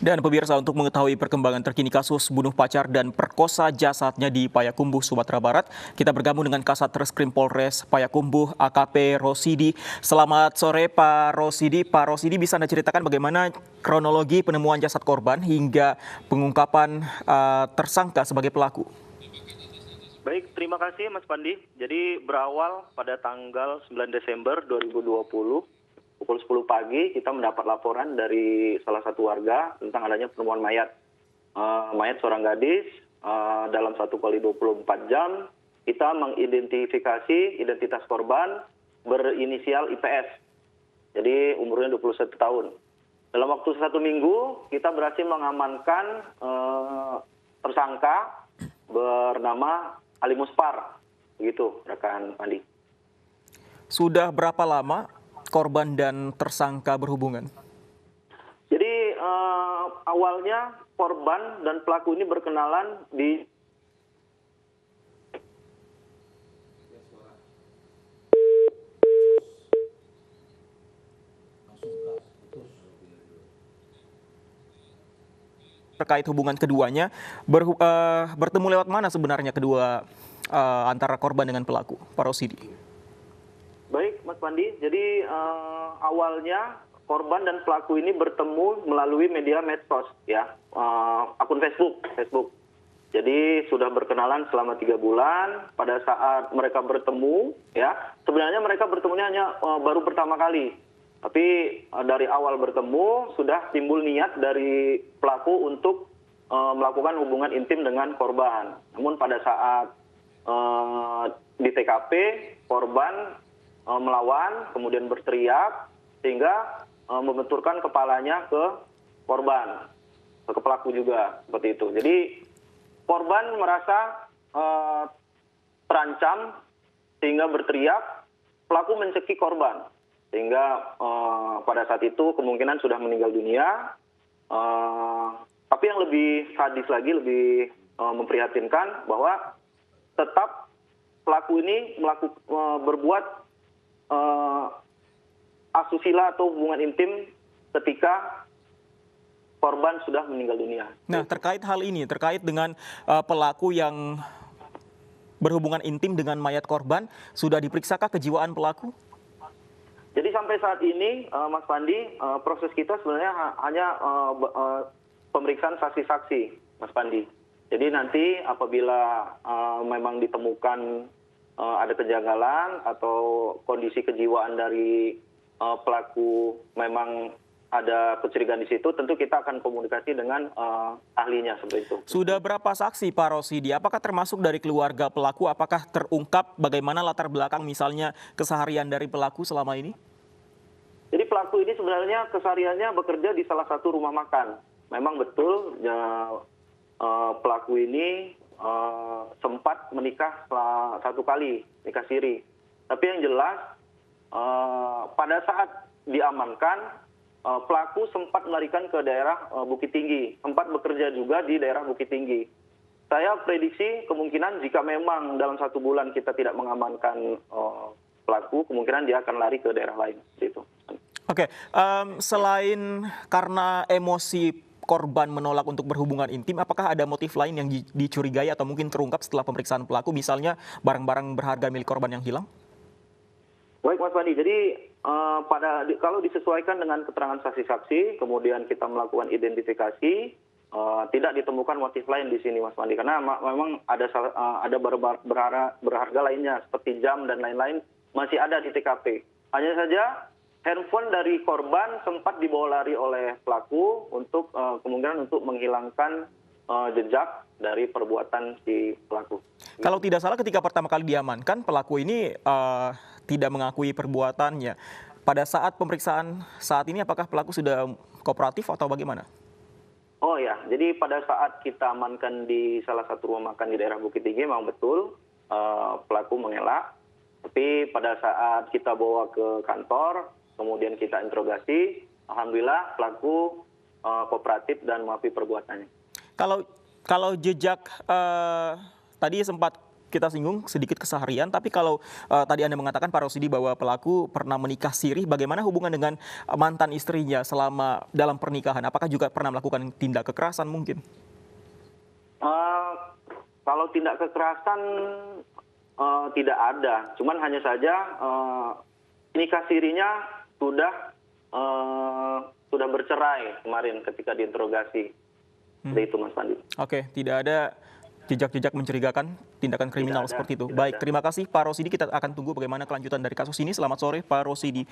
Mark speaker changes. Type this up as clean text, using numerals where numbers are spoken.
Speaker 1: Dan pemirsa, untuk mengetahui perkembangan terkini kasus bunuh pacar dan perkosa jasadnya di Payakumbuh, Sumatera Barat, kita bergabung dengan Kasat Reskrim Polres Payakumbuh, AKP Rosidi. Selamat sore Pak Rosidi. Pak Rosidi, bisa Anda ceritakan bagaimana kronologi penemuan jasad korban hingga pengungkapan tersangka sebagai pelaku?
Speaker 2: Baik, terima kasih Mas Pandi. Jadi berawal pada tanggal 9 Desember 2020, pukul 10 pagi kita mendapat laporan dari salah satu warga tentang adanya penemuan mayat. Mayat seorang gadis dalam 1 kali 24 jam kita mengidentifikasi identitas korban berinisial IPS. Jadi umurnya 21 tahun. Dalam waktu 1 minggu kita berhasil mengamankan tersangka bernama Ali Muspar. Begitu rekan Pandi.
Speaker 1: Sudah berapa lama korban dan tersangka berhubungan?
Speaker 2: Jadi awalnya korban dan pelaku ini berkenalan di
Speaker 1: terkait hubungan keduanya, bertemu lewat mana sebenarnya kedua antara korban dengan pelaku, Pak Rosidi?
Speaker 2: Baik, Mas Pandi. Jadi awalnya korban dan pelaku ini bertemu melalui media medsos, ya, akun Facebook. Jadi sudah berkenalan selama 3 bulan. Pada saat mereka bertemu, ya, sebenarnya mereka bertemunya hanya baru pertama kali. Tapi dari awal bertemu sudah timbul niat dari pelaku untuk melakukan hubungan intim dengan korban. Namun pada saat di TKP korban melawan, kemudian berteriak sehingga membenturkan kepalanya ke korban, ke pelaku juga, seperti itu. Jadi korban merasa terancam sehingga berteriak, pelaku mencekik korban sehingga pada saat itu kemungkinan sudah meninggal dunia. Tapi yang lebih sadis lagi, lebih memprihatinkan bahwa tetap pelaku ini berbuat asusila atau hubungan intim ketika korban sudah meninggal dunia.
Speaker 1: Nah, terkait hal ini, terkait dengan pelaku yang berhubungan intim dengan mayat korban, sudah diperiksa kejiwaan pelaku?
Speaker 2: Jadi sampai saat ini, Mas Pandi, proses kita sebenarnya hanya pemeriksaan saksi-saksi, Mas Pandi. Jadi nanti apabila memang ditemukan ada kejanggalan atau kondisi kejiwaan dari pelaku memang ada kecurigaan di situ, tentu kita akan komunikasi dengan ahlinya seperti itu.
Speaker 1: Sudah berapa saksi Pak Rosidi? Apakah termasuk dari keluarga pelaku? Apakah terungkap bagaimana latar belakang misalnya keseharian dari pelaku selama ini?
Speaker 2: Jadi pelaku ini sebenarnya kesehariannya bekerja di salah satu rumah makan. Memang betul pelaku ini sempat menikah 1 kali, nikah siri. Tapi yang jelas pada saat diamankan, pelaku sempat melarikan ke daerah Bukit Tinggi, sempat bekerja juga di daerah Bukit Tinggi. Saya prediksi kemungkinan jika memang dalam 1 bulan kita tidak mengamankan pelaku, kemungkinan dia akan lari ke daerah lain. Gitu.
Speaker 1: Oke, selain karena emosi korban menolak untuk berhubungan intim, apakah ada motif lain yang dicurigai atau mungkin terungkap setelah pemeriksaan pelaku, misalnya barang-barang berharga milik korban yang hilang?
Speaker 2: Baik Mas Pandi, jadi kalau disesuaikan dengan keterangan saksi-saksi, kemudian kita melakukan identifikasi, tidak ditemukan motif lain di sini Mas Pandi, karena memang ada barang berharga lainnya seperti jam dan lain-lain masih ada di TKP. Hanya saja handphone dari korban sempat dibawa lari oleh pelaku untuk kemungkinan untuk menghilangkan jejak dari perbuatan si pelaku.
Speaker 1: Kalau tidak salah ketika pertama kali diamankan, pelaku ini tidak mengakui perbuatannya. Pada saat pemeriksaan saat ini, apakah pelaku sudah kooperatif atau bagaimana?
Speaker 2: Oh ya, jadi pada saat kita amankan di salah satu rumah makan di daerah Bukit Tinggi, memang betul pelaku mengelak. Tapi pada saat kita bawa ke kantor, kemudian kita interogasi, alhamdulillah pelaku kooperatif dan mengakui perbuatannya.
Speaker 1: Kalau jejak tadi sempat kita singgung sedikit keseharian, tapi kalau tadi Anda mengatakan Pak Rosidi bahwa pelaku pernah menikah siri, bagaimana hubungan dengan mantan istrinya selama dalam pernikahan? Apakah juga pernah melakukan tindak kekerasan mungkin?
Speaker 2: Kalau tindak kekerasan tidak ada, cuman hanya saja nikah sirinya sudah bercerai kemarin ketika diinterogasi. Seperti itu, Mas Pandi.
Speaker 1: Oke, tidak ada jejak-jejak mencurigakan tindakan kriminal seperti itu. Baik,
Speaker 2: ada.
Speaker 1: terima kasih Pak Rosidi. Kita akan tunggu bagaimana kelanjutan dari kasus ini. Selamat sore Pak Rosidi.